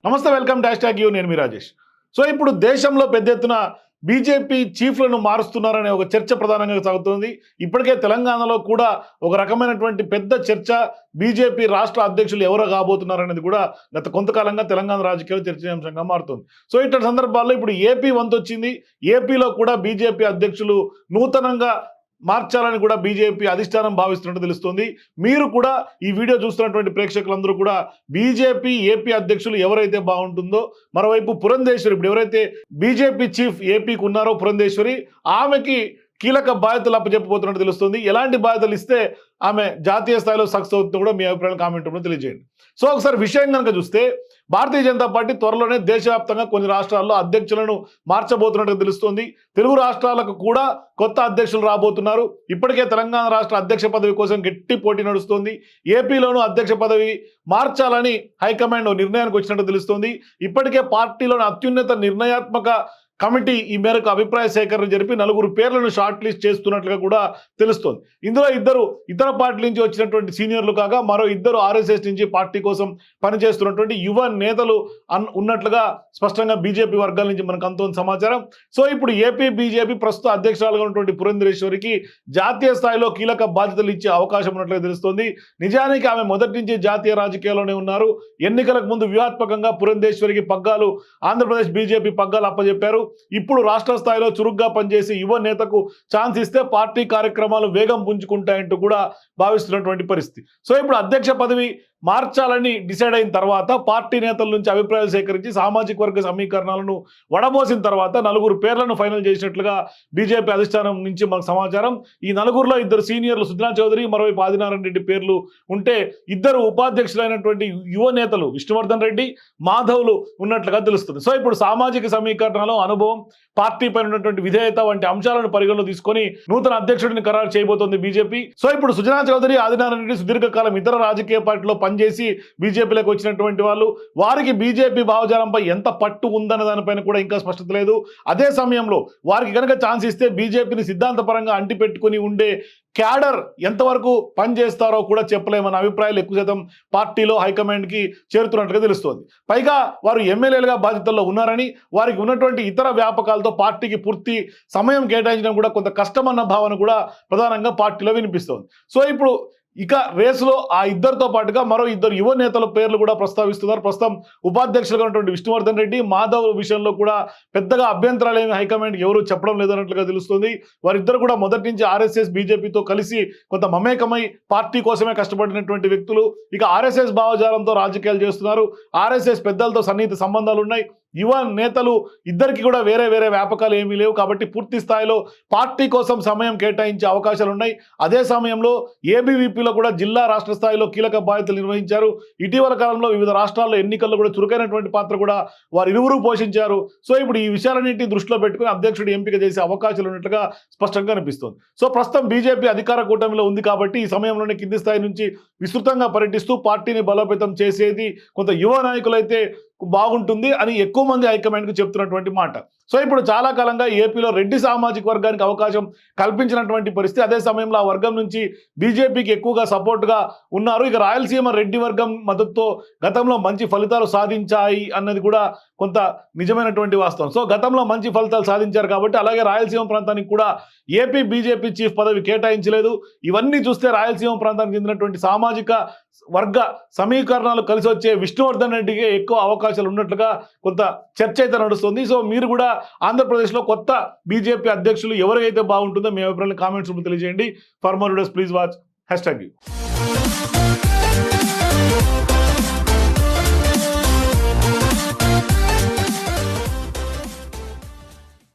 నమస్తే, welcome #you. నేను మీ Rajesh. So ఇప్పుడు దేశంలో పెద్ద ఎత్తున బీజేపీ చీఫ్లను మారుస్తున్నారనే ఒక చర్చ ప్రధానంగా సాగుతుంది. ఇప్పటికే తెలంగాణలో కూడా ఒక రకమైనటువంటి పెద్ద చర్చ, బీజేపీ రాష్ట్ర అధ్యక్షులు ఎవరు కాబోతున్నారనేది కూడా గత కొంతకాలంగా తెలంగాణ రాజకీయాలు చర్చనీయాంశంగా మారుతుంది. సో ఇట్లాంటి సందర్భాల్లో ఇప్పుడు ఏపీ వంతు వచ్చింది. ఏపీలో కూడా బీజేపీ అధ్యక్షులు నూతనంగా మార్చాలని కూడా బీజేపీ అధిష్టానం భావిస్తున్నట్టు తెలుస్తుంది. మీరు కూడా ఈ వీడియో చూస్తున్నటువంటి ప్రేక్షకులందరూ కూడా బీజేపీ ఏపీ అధ్యక్షులు ఎవరైతే బాగుంటుందో, మరోవైపు పురంధేశ్వరి, ఇప్పుడు ఎవరైతే బీజేపీ చీఫ్ ఏపీకి ఉన్నారో పురంధేశ్వరి, ఆమెకి కీలక బాధ్యతలు అప్పచెప్పబోతున్నట్టు తెలుస్తుంది. ఎలాంటి బాధ్యతలు ఇస్తే ఆమె జాతీయ స్థాయిలో సక్సెస్ అవుతుందో కూడా మీ అభిప్రాయం కామెంట్ రూపంలో తెలియజేయండి. సో ఒకసారి విషయం కనుక చూస్తే, భారతీయ జనతా పార్టీ త్వరలోనే దేశవ్యాప్తంగా కొన్ని రాష్ట్రాల్లో అధ్యక్షులను మార్చబోతున్నట్టు తెలుస్తుంది. తెలుగు రాష్ట్రాలకు కూడా కొత్త అధ్యక్షులు రాబోతున్నారు. ఇప్పటికే తెలంగాణ రాష్ట్ర అధ్యక్ష పదవి కోసం గట్టి పోటీ నడుస్తుంది. ఏపీలోనూ అధ్యక్ష పదవి మార్చాలని హైకమాండ్ నిర్ణయానికి వచ్చినట్టు తెలుస్తుంది. ఇప్పటికే పార్టీలోని అత్యున్నత నిర్ణయాత్మక కమిటీ ఈ మేరకు అభిప్రాయ సేకరణ జరిపి 4 పేర్లను షార్ట్ లిస్ట్ చేస్తున్నట్లుగా కూడా తెలుస్తోంది. ఇందులో 2 ఇతర పార్టీల నుంచి వచ్చినటువంటి సీనియర్లు కాగా, మరో 2 ఆర్ఎస్ఎస్ నుంచి పార్టీ కోసం పనిచేస్తున్నటువంటి యువ నేతలు ఉన్నట్లుగా స్పష్టంగా బీజేపీ వర్గాల నుంచి మనకు అందుతున్న సమాచారం. సో ఇప్పుడు ఏపీ బీజేపీ ప్రస్తుత అధ్యక్షురాలుగా ఉన్నటువంటి పురంధేశ్వరికి జాతీయ స్థాయిలో కీలక బాధ్యతలు ఇచ్చే అవకాశం ఉన్నట్లుగా తెలుస్తోంది. నిజానికి ఆమె మొదటి నుంచి జాతీయ రాజకీయాల్లోనే ఉన్నారు. ఎన్నికలకు ముందు వ్యూహాత్మకంగా పురంధేశ్వరికి పగ్గాలు, ఆంధ్రప్రదేశ్ బీజేపీ పగ్గాలు అప్పచెప్పారు. ఇప్పుడు రాష్ట్ర స్థాయిలో చురుగ్గా పనిచేసి యువ నేతకు ఛాన్స్ ఇస్తే పార్టీ కార్యక్రమాలు వేగం పుంజుకుంటాయంటూ కూడా భావిస్తున్నటువంటి పరిస్థితి. సో ఇప్పుడు అధ్యక్ష పదవి మార్చాలని డిసైడ్ అయిన తర్వాత పార్టీ నేతల నుంచి అభిప్రాయాలు సేకరించి సామాజిక వర్గ సమీకరణాలను వడబోసిన తర్వాత 4 పేర్లను ఫైనల్ చేసినట్లుగా బీజేపీ అధిష్టానం నుంచి మనకు సమాచారం. ఈ 4గురిలో 2 సీనియర్లు సుజనా చౌదరి, మరోవైపు ఆదినారాయణ రెడ్డి పేర్లు ఉంటే, 2 ఉపాధ్యక్షులైనటువంటి యువ నేతలు విష్ణువర్ధన్ రెడ్డి, మాధవ్లు ఉన్నట్లుగా తెలుస్తుంది. సో ఇప్పుడు సామాజిక సమీకరణలో అనుభవం, పార్టీ పైన ఉన్నటువంటి విధేయత వంటి అంశాలను పరిగణలో తీసుకొని నూతన అధ్యక్షుడిని ఖరారు చేయబోతోంది బీజేపీ. సో ఇప్పుడు సుజనా చౌదరి, ఆదినారాయణ రెడ్డి సుదీర్ఘకాలం ఇతర రాజకీయ పార్టీలో పనిచేసి బీజేపీలోకి వచ్చినటువంటి వాళ్ళు. వారికి బీజేపీ భావజాలంపై ఎంత పట్టు ఉందన్న దానిపైన కూడా ఇంకా స్పష్టత లేదు. అదే సమయంలో వారికి కనుక ఛాన్స్ ఇస్తే బీజేపీని సిద్ధాంతపరంగా అంటిపెట్టుకుని ఉండే క్యాడర్ ఎంతవరకు పనిచేస్తారో కూడా చెప్పలేమన్న అభిప్రాయాలు ఎక్కువ శాతం పార్టీలో హైకమాండ్కి చేరుతున్నట్టుగా తెలుస్తోంది. పైగా వారు ఎమ్మెల్యేలుగా బాధ్యతల్లో ఉన్నారని, వారికి ఉన్నటువంటి ఇతర వ్యాపకాలతో పార్టీకి పూర్తి సమయం కేటాయించడం కూడా కొంత కష్టమన్న భావన కూడా ప్రధానంగా పార్టీలో వినిపిస్తోంది. సో ఇప్పుడు ఇక రేసులో ఆ 2తో పాటుగా మరో 2 యువ నేతల పేర్లు కూడా ప్రస్తావిస్తున్నారు. ప్రస్తుతం ఉపాధ్యక్షులుగా ఉన్నటువంటి విష్ణువర్ధన్ రెడ్డి, మాధవ్ విషయంలో కూడా పెద్దగా అభ్యంతరాలు ఏమి హైకమాండ్ ఎవరు చెప్పడం లేదన్నట్లుగా తెలుస్తుంది. వారిద్దరు కూడా మొదటి నుంచి ఆర్ఎస్ఎస్ బీజేపీతో కలిసి కొంత మమేకమై పార్టీ కోసమే కష్టపడినటువంటి వ్యక్తులు. ఇక ఆర్ఎస్ఎస్ భావజాలంతో రాజకీయాలు చేస్తున్నారు. ఆర్ఎస్ఎస్ పెద్దలతో సన్నిహిత సంబంధాలు ఉన్నాయి. యువ నేతలు ఇద్దరికి కూడా వేరే వేరే వ్యాపకాలు ఏమీ లేవు కాబట్టి పూర్తి స్థాయిలో పార్టీ కోసం సమయం కేటాయించే అవకాశాలు ఉన్నాయి. అదే సమయంలో ఏబీవీపీలో కూడా జిల్లా, రాష్ట్ర స్థాయిలో కీలక బాధ్యతలు నిర్వహించారు. ఇటీవల కాలంలో వివిధ రాష్ట్రాల్లో ఎన్నికల్లో కూడా చురుకైనటువంటి పాత్ర కూడా వారిరువురు పోషించారు. సో ఇప్పుడు ఈ విషయాలన్నింటినీ దృష్టిలో పెట్టుకుని అధ్యక్షుడు ఎంపిక చేసే అవకాశాలు ఉన్నట్లుగా స్పష్టంగా అనిపిస్తోంది. సో ప్రస్తుతం బీజేపీ అధికార కూటమిలో ఉంది కాబట్టి ఈ సమయంలోనే కింది స్థాయి నుంచి విస్తృతంగా పర్యటిస్తూ పార్టీని బలోపేతం చేసేది కొంత యువ నాయకులైతే బాగుంటుంది అని ఎక్కువ మంది హైకమాండ్కి చెప్తున్నటువంటి మాట. సో ఇప్పుడు చాలా కాలంగా ఏపీలో రెడ్డి సామాజిక వర్గానికి అవకాశం కల్పించినటువంటి పరిస్థితి. అదే సమయంలో ఆ వర్గం నుంచి బీజేపీకి ఎక్కువగా సపోర్ట్గా ఉన్నారు. ఇక రాయలసీమ రెడ్డి వర్గం మద్దతుతో గతంలో మంచి ఫలితాలు సాధించాయి అన్నది కూడా కొంత నిజమైనటువంటి వాస్తవం. సో గతంలో మంచి ఫలితాలు సాధించారు కాబట్టి అలాగే రాయలసీమ ప్రాంతానికి కూడా ఏపీ బీజేపీ చీఫ్ పదవి కేటాయించలేదు. ఇవన్నీ చూస్తే రాయలసీమ ప్రాంతానికి చెందినటువంటి సామాజిక వర్గ సమీకరణాలు కలిసి వచ్చే విష్ణువర్ధన్ రెడ్డికి ఎక్కువ అవకాశాలు ఉన్నట్లుగా కొంత చర్చ అయితే నడుస్తుంది. సో మీరు కూడా ఆంధ్రప్రదేశ్లో కొత్త బీజేపీ అధ్యక్షులు ఎవరైతే బాగుంటుందో మీ అభిప్రాయాన్ని కామెంట్స్ రూపంలో తెలియజేయండి. For more videos please watch #you.